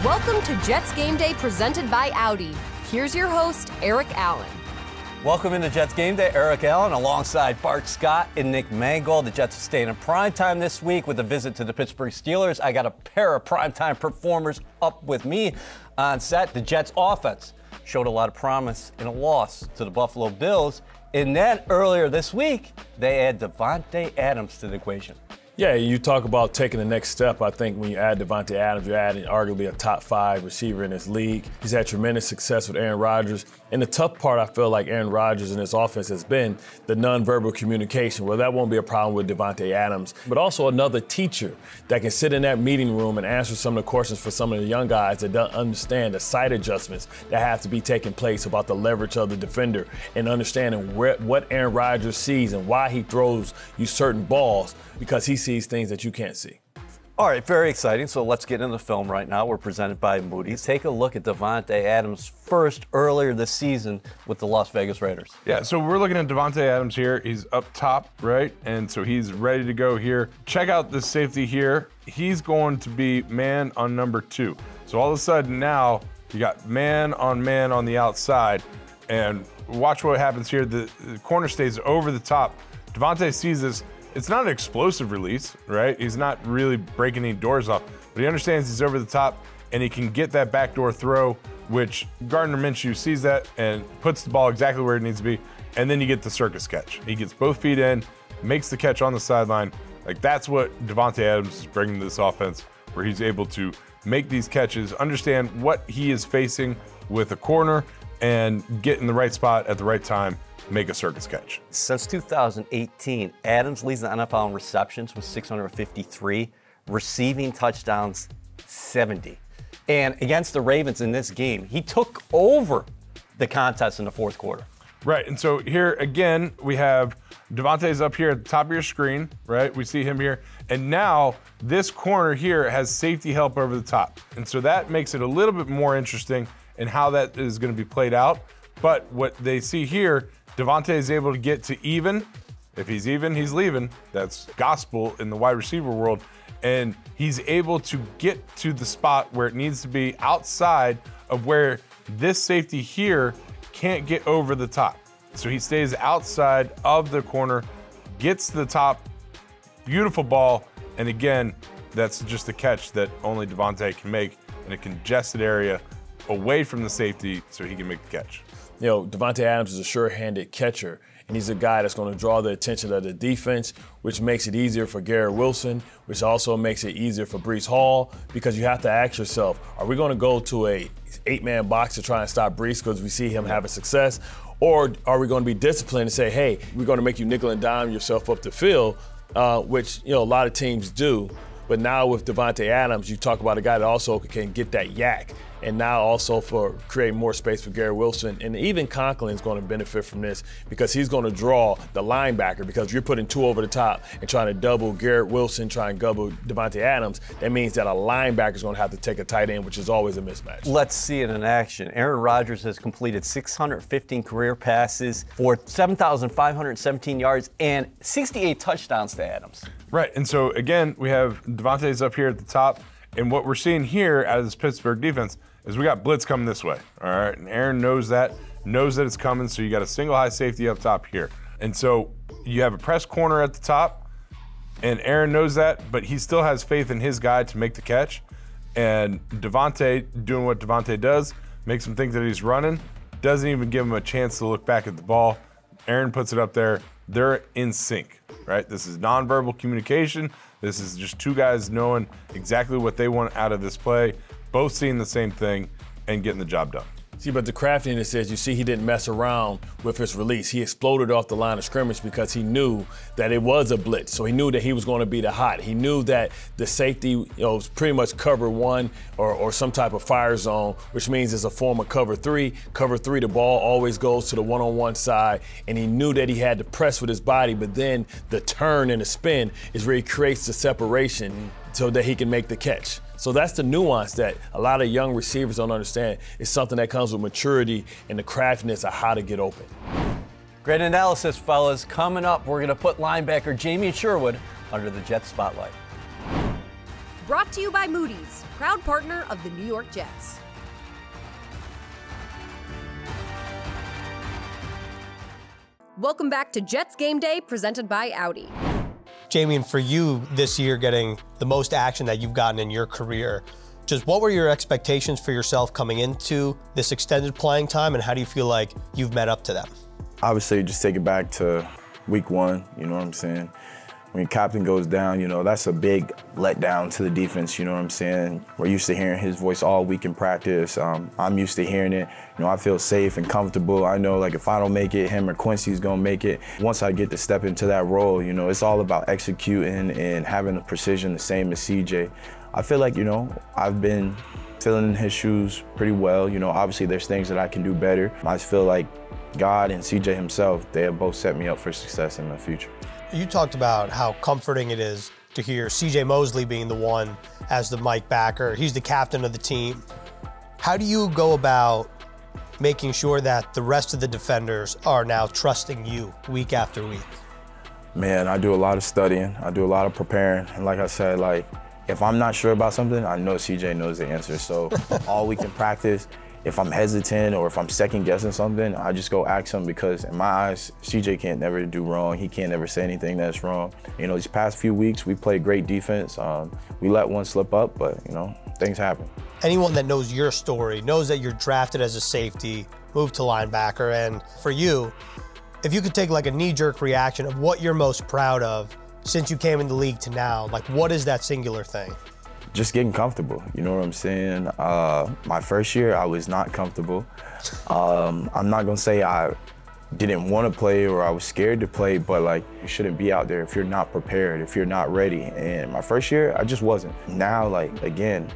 Welcome to Jets Game Day presented by Audi. Here's your host, Eric Allen. Welcome into Jets Game Day. Eric Allen alongside Bart Scott and Nick Mangold. The Jets are staying in primetime this week with a visit to the Pittsburgh Steelers. I got a pair of primetime performers up with me on set. The Jets offense showed a lot of promise in a loss to the Buffalo Bills. And then earlier this week, they add Davante Adams to the equation. Yeah, you talk about taking the next step. I think when you add Davante Adams, you're adding arguably a top 5 receiver in this league. He's had tremendous success with Aaron Rodgers. And the tough part, I feel like Aaron Rodgers and his offense has been the nonverbal communication. Well, that won't be a problem with Davante Adams, but also another teacher that can sit in that meeting room and answer some of the questions for some of the young guys that don't understand the sight adjustments that have to be taking place about the leverage of the defender and understanding what Aaron Rodgers sees and why he throws you certain balls, because he sees things that you can't see. All right, very exciting. So let's get into the film right now. We're presented by Moody's. Take a look at Davante Adams first earlier this season with the Las Vegas Raiders. Yeah, so we're looking at Davante Adams here. He's up top, right? And so he's ready to go here. Check out this safety here. He's going to be man on number 2. So all of a sudden now you got man on the outside. And watch what happens here. The corner stays over the top. Davante sees this. It's not an explosive release, right? He's not really breaking any doors off, but he understands he's over the top and he can get that backdoor throw, which Gardner Minshew sees that and puts the ball exactly where it needs to be. And then you get the circus catch. He gets both feet in, makes the catch on the sideline. Like, that's what Davante Adams is bringing to this offense, where he's able to make these catches, understand what he is facing with a corner, and get in the right spot at the right time, make a circus catch. Since 2018, Adams leads the NFL in receptions with 653, receiving touchdowns 70. And against the Ravens in this game, he took over the contest in the fourth quarter. Right, and so here again, we have Davante's up here at the top of your screen, right? We see him here. And now this corner here has safety help over the top. And so that makes it a little bit more interesting in how that is going to be played out. But what they see here, Davante is able to get to even. If he's even, he's leaving. That's gospel in the wide receiver world. And he's able to get to the spot where it needs to be outside of where this safety here can't get over the top. So he stays outside of the corner, gets to the top, beautiful ball. And again, that's just a catch that only Davante can make in a congested area away from the safety so he can make the catch. You know, Davante Adams is a sure-handed catcher, and he's a guy that's going to draw the attention of the defense, which makes it easier for Garrett Wilson, which also makes it easier for Breece Hall, because you have to ask yourself, are we going to go to a 8-man box to try and stop Breece because we see him having success, or are we going to be disciplined and say, hey, we're going to make you nickel and dime yourself up the field, which, you know, a lot of teams do. But now with Davante Adams, you talk about a guy that also can get that yak. And now also for creating more space for Garrett Wilson. And even Conklin is going to benefit from this, because he's going to draw the linebacker, because you're putting 2 over the top and trying to double Garrett Wilson, trying to double Davante Adams. That means that a linebacker is going to have to take a tight end, which is always a mismatch. Let's see it in action. Aaron Rodgers has completed 615 career passes for 7,517 yards and 68 touchdowns to Adams. Right, and so again, we have Davante's up here at the top. And what we're seeing here out of this Pittsburgh defense is we got blitz coming this way, all right? And Aaron knows that it's coming, so you got a single high safety up top here. And so you have a press corner at the top, and Aaron knows that, but he still has faith in his guy to make the catch. And Davante, doing what Davante does, makes him think that he's running, doesn't even give him a chance to look back at the ball. Aaron puts it up there. They're in sync, right? This is nonverbal communication. This is just 2 guys knowing exactly what they want out of this play, both seeing the same thing and getting the job done. See, but the craftiness is, you see, he didn't mess around with his release. He exploded off the line of scrimmage because he knew that it was a blitz. So he knew that he was going to be the hot. He knew that the safety, was pretty much cover 1 or some type of fire zone, which means it's a form of cover 3. Cover 3, the ball always goes to the one-on-one side, and he knew that he had to press with his body, but then the turn and the spin is where he creates the separation so that he can make the catch. So that's the nuance that a lot of young receivers don't understand. It's something that comes with maturity and the craftiness of how to get open. Great analysis, fellas. Coming up, we're going to put linebacker Jamien Sherwood under the Jets spotlight. brought to you by Moody's, proud partner of the New York Jets. Welcome back to Jets Game Day, presented by Audi. Jamie, and for you this year, getting the most action that you've gotten in your career, just what were your expectations for yourself coming into this extended playing time, and how do you feel like you've met up to them? Obviously, just take it back to week one, you know what I'm saying? When your captain goes down, you know, that's a big letdown to the defense, you know what I'm saying? We're used to hearing his voice all week in practice. I'm used to hearing it. You know, I feel safe and comfortable. I know, like, if I don't make it, him or Quincy's gonna make it. Once I get to step into that role, you know, it's all about executing and having the precision the same as CJ. I feel like, you know, I've been filling in his shoes pretty well. You know, obviously there's things that I can do better. I just feel like God and CJ himself, they have both set me up for success in the future. You talked about how comforting it is to hear CJ Mosley being the one as the Mike backer. He's the captain of the team. How do you go about making sure that the rest of the defenders are now trusting you week after week? Man, I do a lot of studying. I do a lot of preparing. And like I said, like, if I'm not sure about something, I know CJ knows the answer. So all week in practice, if I'm hesitant or if I'm second guessing something, I just go ask him, because in my eyes, CJ can't never do wrong. He can't never say anything that's wrong. You know, these past few weeks, we played great defense. We let one slip up, but, you know, things happen. Anyone that knows your story knows that you're drafted as a safety, moved to linebacker, and for you, if you could take like a knee-jerk reaction of what you're most proud of since you came in the league to now, like what is that singular thing? Just getting comfortable, you know what I'm saying? My first year, I was not comfortable. I'm not gonna say I didn't want to play or I was scared to play, but like, you shouldn't be out there if you're not prepared, if you're not ready. And my first year, I just wasn't. Now, like, again,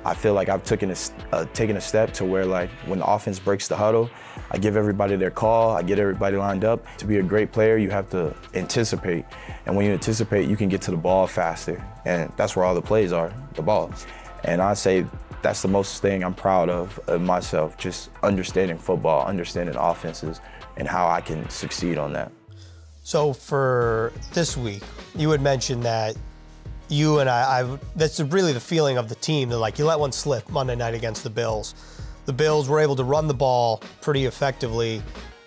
I feel like I've taken a step to where, like, when the offense breaks the huddle, I give everybody their call, I get everybody lined up. To be a great player, you have to anticipate. And when you anticipate, you can get to the ball faster. And that's where all the plays are, the ball. And I say that's the most thing I'm proud of myself, just understanding football, understanding offenses, and how I can succeed on that. So for this week, you had mentioned that you and I that's really the feeling of the team, that like you let one slip Monday night against the Bills. The Bills were able to run the ball pretty effectively.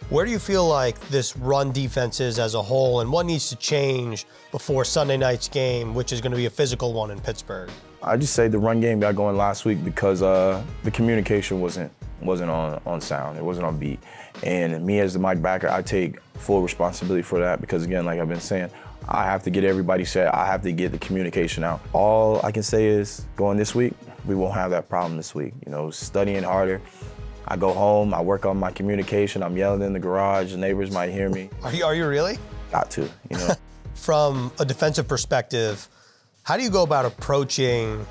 Where do you feel like this run defense is as a whole, and what needs to change before Sunday night's game, which is going to be a physical one in Pittsburgh? I just say the run game got going last week because the communication wasn't on sound. It wasn't on beat. And me as the Mike backer, I take full responsibility for that because, again, like I've been saying, I have to get everybody set. I have to get the communication out. All I can say is going this week, we won't have that problem this week. You know, studying harder. I go home, I work on my communication. I'm yelling in the garage. The neighbors might hear me. Are you really? Got to, you know. From a defensive perspective, how do you go about approaching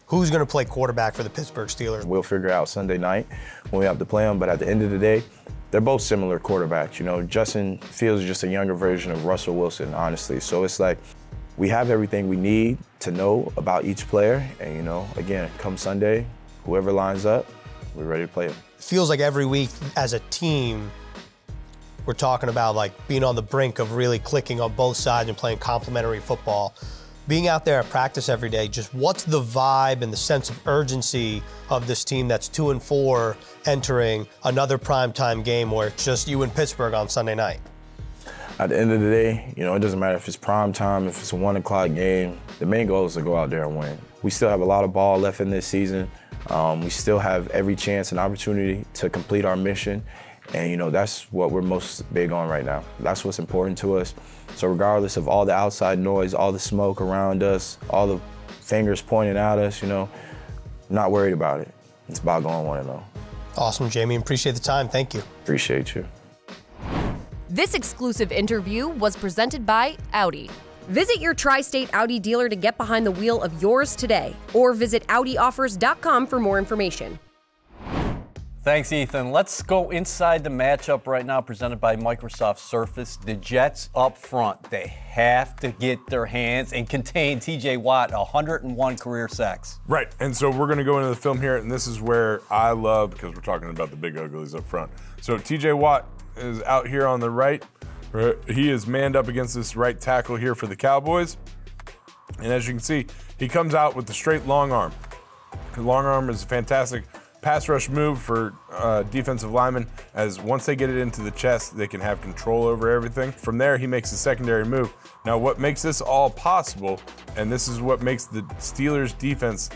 who's going to play quarterback for the Pittsburgh Steelers? We'll figure out Sunday night when we have to play them, but at the end of the day, they're both similar quarterbacks. You know, Justin Fields is just a younger version of Russell Wilson, honestly. So it's like we have everything we need to know about each player. And, you know, again, come Sunday, whoever lines up, we're ready to play them. It feels like every week as a team, we're talking about like being on the brink of really clicking on both sides and playing complementary football. Being out there at practice every day, just what's the vibe and the sense of urgency of this team that's 2-4 entering another primetime game where it's just you and Pittsburgh on Sunday night? At the end of the day, you know, it doesn't matter if it's prime time, if it's a 1 o'clock game. The main goal is to go out there and win. We still have a lot of ball left in this season. We still have every chance and opportunity to complete our mission. And, you know, that's what we're most big on right now. That's what's important to us. So regardless of all the outside noise, all the smoke around us, all the fingers pointing at us, you know, I'm not worried about it. It's about going 1-0. Awesome, Jamie. Appreciate the time. Thank you. Appreciate you. This exclusive interview was presented by Audi. Visit your Tri-State Audi dealer to get behind the wheel of yours today, or visit AudiOffers.com for more information. Thanks, Ethan. Let's go inside the matchup right now, presented by Microsoft Surface. The Jets up front, they have to get their hands and contain T.J. Watt, 101 career sacks. Right, and so we're going to go into the film here, and this is where I love, because we're talking about the big uglies up front. So T.J. Watt is out here on the right. He is manned up against this right tackle here for the Cowboys. And as you can see, He comes out with the straight long arm. The long arm is a fantastic pass rush move for defensive linemen, as once they get it into the chest, they can have control over everything. From there, he makes a secondary move. Now, what makes this all possible, and this is what makes the Steelers' defense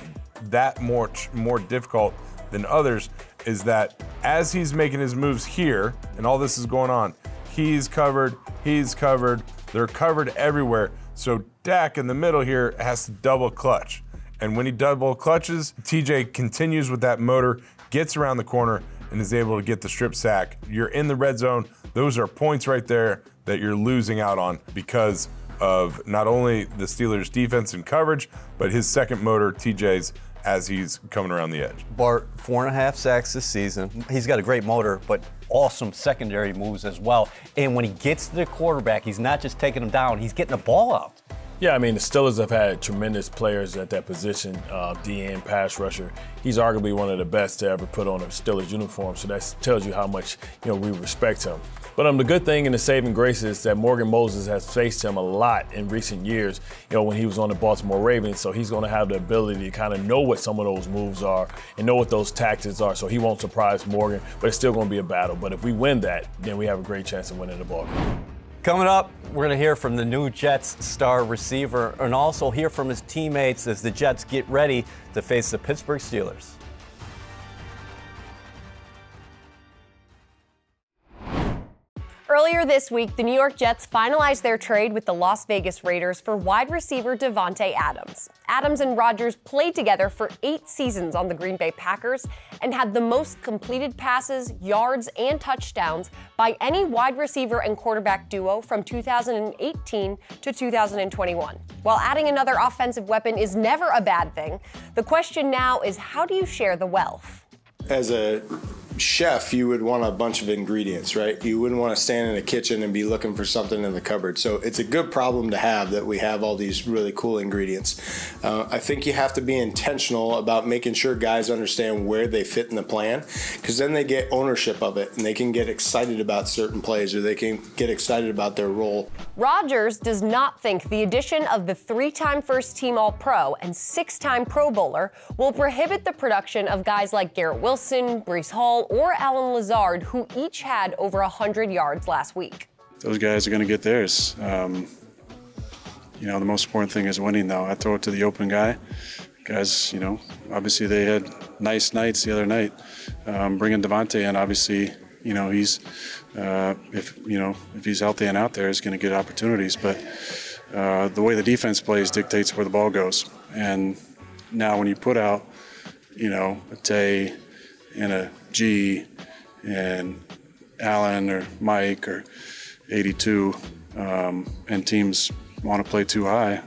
that more difficult than others, is that as he's making his moves here, and all this is going on, he's covered, they're covered everywhere. So Dak in the middle here has to double clutch. And when he double clutches, TJ continues with that motor, gets around the corner, and is able to get the strip sack. You're in the red zone. Those are points right there that you're losing out on because of not only the Steelers' defense and coverage, but his second motor, TJ's, as he's coming around the edge. Bart, 4.5 sacks this season. He's got a great motor, but awesome secondary moves as well. And when he gets to the quarterback, he's not just taking him down, he's getting the ball out. Yeah, I mean, the Steelers have had tremendous players at that position, DN, pass rusher. He's arguably one of the best to ever put on a Steelers uniform, so that tells you how much, we respect him. But the good thing and the saving grace is that Morgan Moses has faced him a lot in recent years, when he was on the Baltimore Ravens, so he's going to have the ability to kind of know what some of those moves are and know what those tactics are, so he won't surprise Morgan, but it's still going to be a battle. But if we win that, then we have a great chance of winning the ball game. Coming up, we're going to hear from the new Jets star receiver and also hear from his teammates as the Jets get ready to face the Pittsburgh Steelers. Earlier this week, the New York Jets finalized their trade with the Las Vegas Raiders for wide receiver Davante Adams. Adams and Rodgers played together for 8 seasons on the Green Bay Packers and had the most completed passes, yards, and touchdowns by any wide receiver and quarterback duo from 2018 to 2021. While adding another offensive weapon is never a bad thing, the question now is, how do you share the wealth? As a chef, you would want a bunch of ingredients, right? You wouldn't want to stand in a kitchen and be looking for something in the cupboard. So it's a good problem to have that we have all these really cool ingredients. I think you have to be intentional about making sure guys understand where they fit in the plan, because then they get ownership of it and they can get excited about certain plays, or they can get excited about their role. Rodgers does not think the addition of the 3-time first-team All-Pro and 6-time Pro Bowler will prohibit the production of guys like Garrett Wilson, Breece Hall, or Allen Lazard, who each had over 100 yards last week. Those guys are going to get theirs. The most important thing is winning, though. I throw it to the open guy. Guys, obviously they had nice nights the other night. Bringing Davante in, obviously, he's if he's healthy and out there, he's going to get opportunities. But the way the defense plays dictates where the ball goes. And now when you put out, a Tay and a G and Allen or Mike or 82, and teams want to play too high,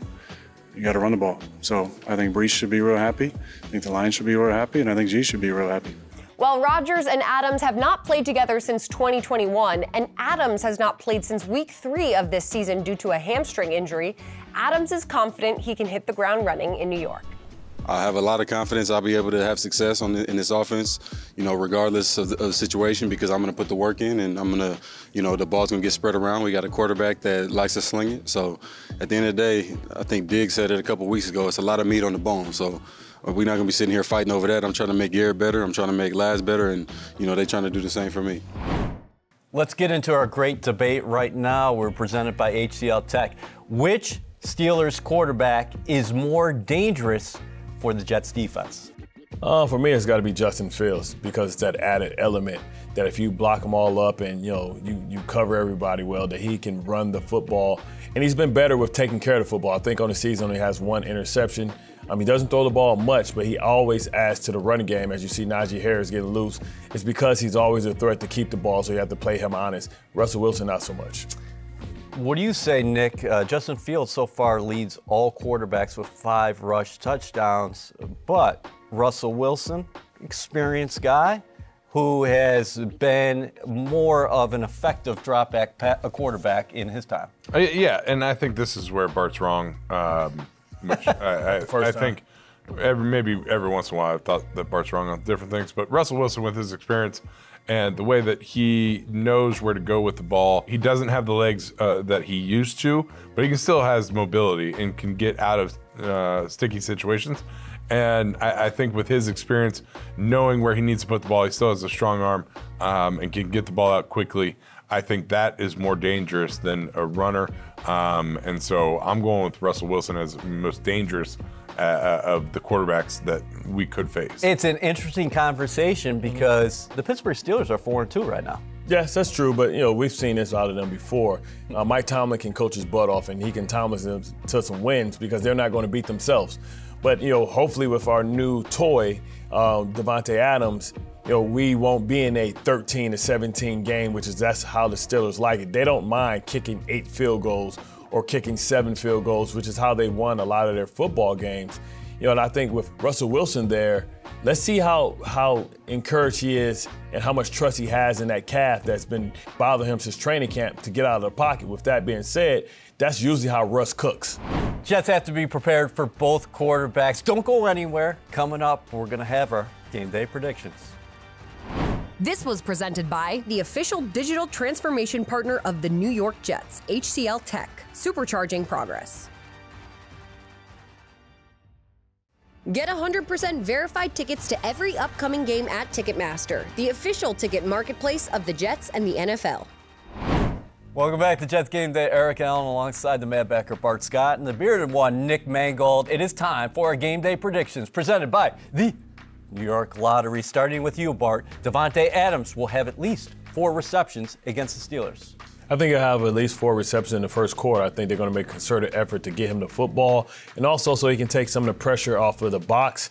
you got to run the ball. So I think Breece should be real happy. I think the Lions should be real happy, and I think G should be real happy. While Rodgers and Adams have not played together since 2021, and Adams has not played since week 3 of this season due to a hamstring injury, Adams is confident he can hit the ground running in New York. I have a lot of confidence I'll be able to have success in this offense, regardless of the situation, because I'm going to put the work in, and I'm going to, the ball's going to get spread around. We got a quarterback that likes to sling it. So at the end of the day, I think Diggs said it a couple weeks ago, it's a lot of meat on the bone. So we're not going to be sitting here fighting over that. I'm trying to make Garrett better. I'm trying to make Laz better, and, they're trying to do the same for me. Let's get into our great debate right now. We're presented by HCL Tech. Which Steelers quarterback is more dangerous for the Jets defense? For me, it's got to be Justin Fields, because it's that added element that if you block them all up and you cover everybody well, that he can run the football. And he's been better with taking care of the football. I think on the season he has 1 interception. He doesn't throw the ball much, but he always adds to the running game. As you see Najee Harris getting loose, it's because he's always a threat to keep the ball, so you have to play him honest. Russell Wilson, not so much. What do you say, Nick? Justin Fields so far leads all quarterbacks with 5 rush touchdowns, but Russell Wilson, experienced guy who has been more of an effective drop-back quarterback in his time. Yeah, and I think this is where Bart's wrong. Which I think maybe every once in a while I've thought that Bart's wrong on different things, but Russell Wilson, with his experience and the way that he knows where to go with the ball, he doesn't have the legs that he used to, but he still has mobility and can get out of sticky situations. And I think with his experience, knowing where he needs to put the ball, he still has a strong arm and can get the ball out quickly. I think that is more dangerous than a runner. And so I'm going with Russell Wilson as the most dangerous of the quarterbacks that we could face. It's an interesting conversation because the Pittsburgh Steelers are 4-2 right now. Yes, that's true, but we've seen this out of them before. Mike Tomlin can coach his butt off, and he can Tomlin them to some wins because they're not going to beat themselves. But hopefully with our new toy, Davante Adams, we won't be in a 13-17 game, that's how the Steelers like it. They don't mind kicking 8 field goals or kicking 7 field goals, which is how they won a lot of their football games. And I think with Russell Wilson there, let's see how encouraged he is and how much trust he has in that calf that's been bothering him since training camp to get out of the pocket. With that being said, that's usually how Russ cooks. Jets have to be prepared for both quarterbacks. Don't go anywhere. Coming up, we're going to have our game day predictions. This was presented by the official digital transformation partner of the New York Jets, HCL Tech, supercharging progress. Get 100% verified tickets to every upcoming game at Ticketmaster, the official ticket marketplace of the Jets and the NFL. Welcome back to Jets Game Day. Eric Allen alongside the Mad Backer Bart Scott and the bearded one, Nick Mangold. It is time for our game day predictions presented by the New York Lottery. Starting with you, Bart. Davante Adams will have at least 4 receptions against the Steelers. I think he'll have at least 4 receptions in the first quarter. I think they're going to make a concerted effort to get him the football, and also so he can take some of the pressure off of the box,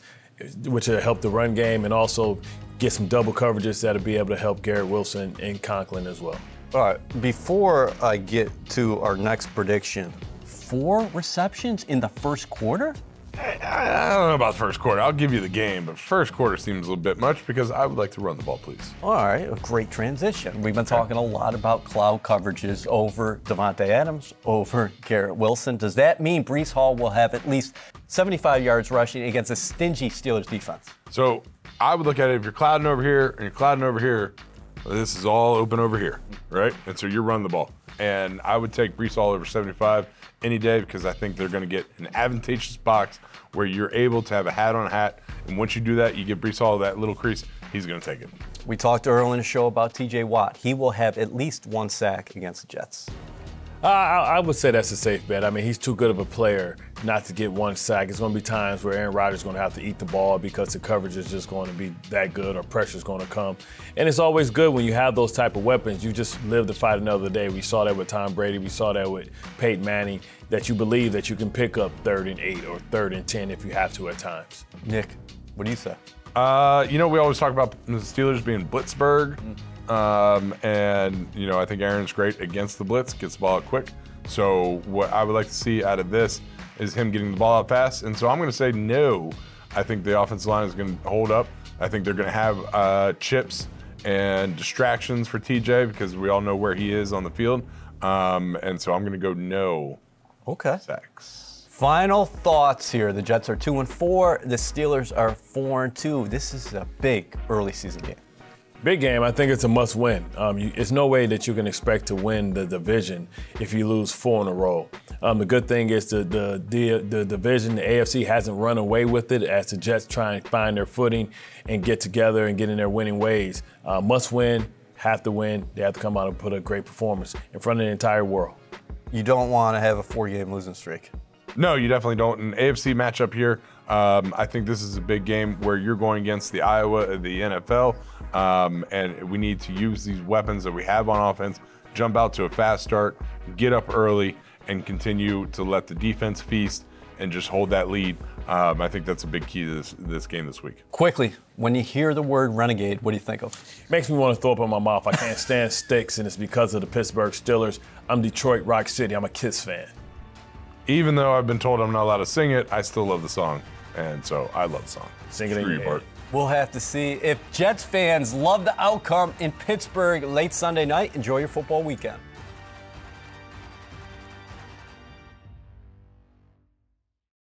which will help the run game, and also get some double coverages that'll be able to help Garrett Wilson and Conklin as well. All right, before I get to our next prediction, 4 receptions in the first quarter? I don't know about the first quarter. I'll give you the game, but first quarter seems a little bit much because I would like to run the ball, please. All right, a great transition. We've been talking a lot about cloud coverages over Davante Adams, over Garrett Wilson. Does that mean Breece Hall will have at least 75 yards rushing against a stingy Steelers defense? So I would look at it, if you're clouding over here and you're clouding over here, this is all open over here, right? And so you're running the ball. And I would take Breece Hall over 75 any day because I think they're going to get an advantageous box where you're able to have a hat on a hat. And once you do that, you give Breece Hall that little crease, he's going to take it. We talked earlier in the show about TJ Watt. He will have at least 1 sack against the Jets. I would say that's a safe bet. I mean, he's too good of a player not to get 1 sack. It's going to be times where Aaron Rodgers is going to have to eat the ball because the coverage is just going to be that good or pressure is going to come. And it's always good when you have those type of weapons. You just live to fight another day. We saw that with Tom Brady. We saw that with Peyton Manning, that you believe that you can pick up 3rd and 8 or 3rd and 10 if you have to at times. Nick, what do you say? We always talk about the Steelers being Blitzburg. And I think Aaron's great against the blitz, gets the ball out quick. So what I would like to see out of this is him getting the ball out fast. And so I'm going to say no. I think the offensive line is going to hold up. I think they're going to have chips and distractions for TJ because we all know where he is on the field. And so I'm going to go no. Okay. Sacks. Final thoughts here. The Jets are 2-4. The Steelers are 4-2. This is a big early season game. Big game. I think it's a must-win. It's no way that you can expect to win the division if you lose 4 in a row. The good thing is the division, the AFC, hasn't run away with it as the Jets try and find their footing and get together and get in their winning ways. Must win, have to win. They have to come out and put a great performance in front of the entire world. You don't want to have a 4-game losing streak. No, you definitely don't. An AFC matchup here, I think this is a big game where you're going against the Iowa of the NFL, and we need to use these weapons that we have on offense, jump out to a fast start, get up early, and continue to let the defense feast and just hold that lead. I think that's a big key to this game this week. Quickly, when you hear the word renegade, what do you think of? Makes me want to throw up in my mouth. I can't stand sticks, and it's because of the Pittsburgh Steelers. I'm Detroit Rock City. I'm a Kiss fan. Even though I've been told I'm not allowed to sing it, I still love the song. And so I love the song. Sing it in your head. We'll have to see. If Jets fans love the outcome in Pittsburgh late Sunday night, enjoy your football weekend.